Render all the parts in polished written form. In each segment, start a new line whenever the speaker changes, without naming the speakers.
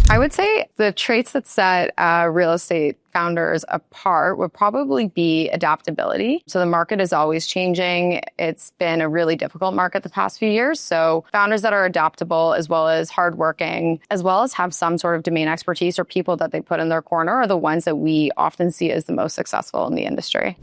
I would say the traits that set real estate founders apart would probably be adaptability. So the market is always changing. It's been a really difficult market the past few years. So founders that are adaptable, as well as hardworking, as well as have some sort of domain expertise or people that they put in their corner, are the ones that we often see as the most successful in the industry.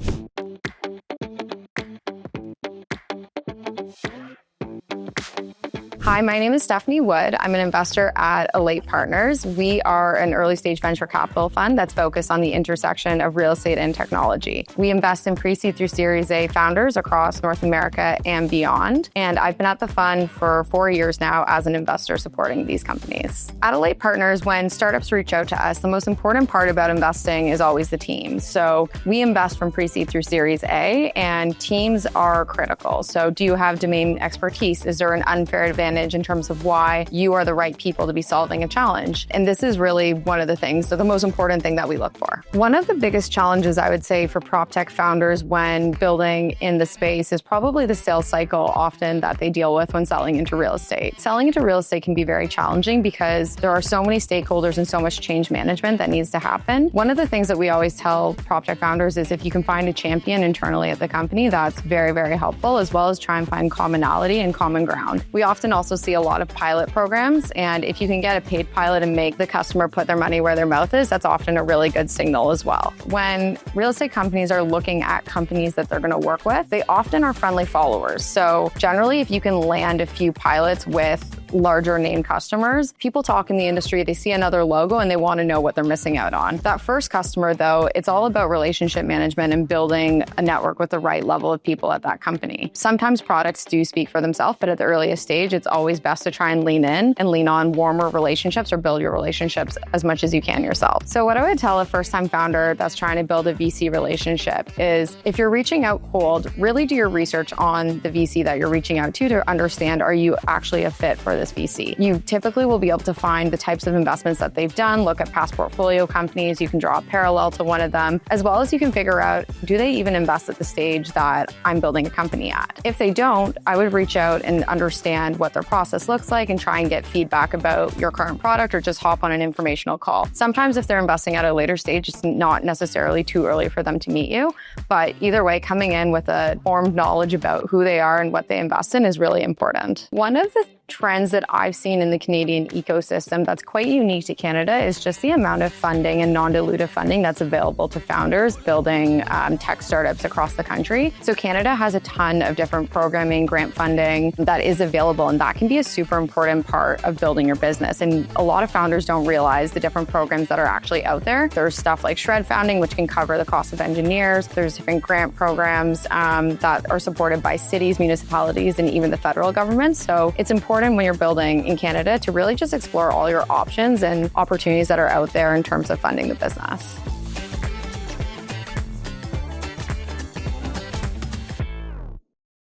Hi, my name is Stephanie Wood. I'm an investor at Alate Partners. We are an early stage venture capital fund that's focused on the intersection of real estate and technology. We invest in pre-seed through Series A founders across North America and beyond. And I've been at the fund for 4 years now as an investor supporting these companies. At Alate Partners, when startups reach out to us, the most important part about investing is always the team. So we invest from pre-seed through Series A, and teams are critical. So do you have domain expertise? Is there an unfair advantage in terms of why you are the right people to be solving a challenge? And this is really one of the things, so the most important thing that we look for. One of the biggest challenges I would say for PropTech founders when building in the space is probably the sales cycle often that they deal with when selling into real estate. Selling into real estate can be very challenging because there are so many stakeholders and so much change management that needs to happen. One of the things that we always tell PropTech founders is if you can find a champion internally at the company, that's very, very helpful, as well as try and find commonality and common ground. We often also see a lot of pilot programs, and if you can get a paid pilot and make the customer put their money where their mouth is, that's often a really good signal as well. When real estate companies are looking at companies that they're going to work with, they often are friendly followers. So generally, if you can land a few pilots with larger name customers, people talk in the industry, they see another logo and they want to know what they're missing out on. That first customer, though, it's all about relationship management and building a network with the right level of people at that company. Sometimes products do speak for themselves, but at the earliest stage, it's always best to try and lean in and lean on warmer relationships or build your relationships as much as you can yourself. So what I would tell a first-time founder that's trying to build a VC relationship is if you're reaching out cold, really do your research on the VC that you're reaching out to understand, are you actually a fit for this VC? You typically will be able to find the types of investments that they've done, look at past portfolio companies, you can draw a parallel to one of them, as well as you can figure out, do they even invest at the stage that I'm building a company at? If they don't, I would reach out and understand what their process looks like and try and get feedback about your current product or just hop on an informational call. Sometimes if they're investing at a later stage, it's not necessarily too early for them to meet you, but either way, coming in with a formed knowledge about who they are and what they invest in is really important. One of the trends that I've seen in the Canadian ecosystem that's quite unique to Canada is just the amount of funding and non-dilutive funding that's available to founders building tech startups across the country. So Canada has a ton of different programming, grant funding that is available, and that can be a super important part of building your business. And a lot of founders don't realize the different programs that are actually out there. There's stuff like Shred Founding, which can cover the cost of engineers. There's different grant programs that are supported by cities, municipalities, and even the federal government. So it's important when you're building in Canada to really just explore all your options and opportunities that are out there in terms of funding the business.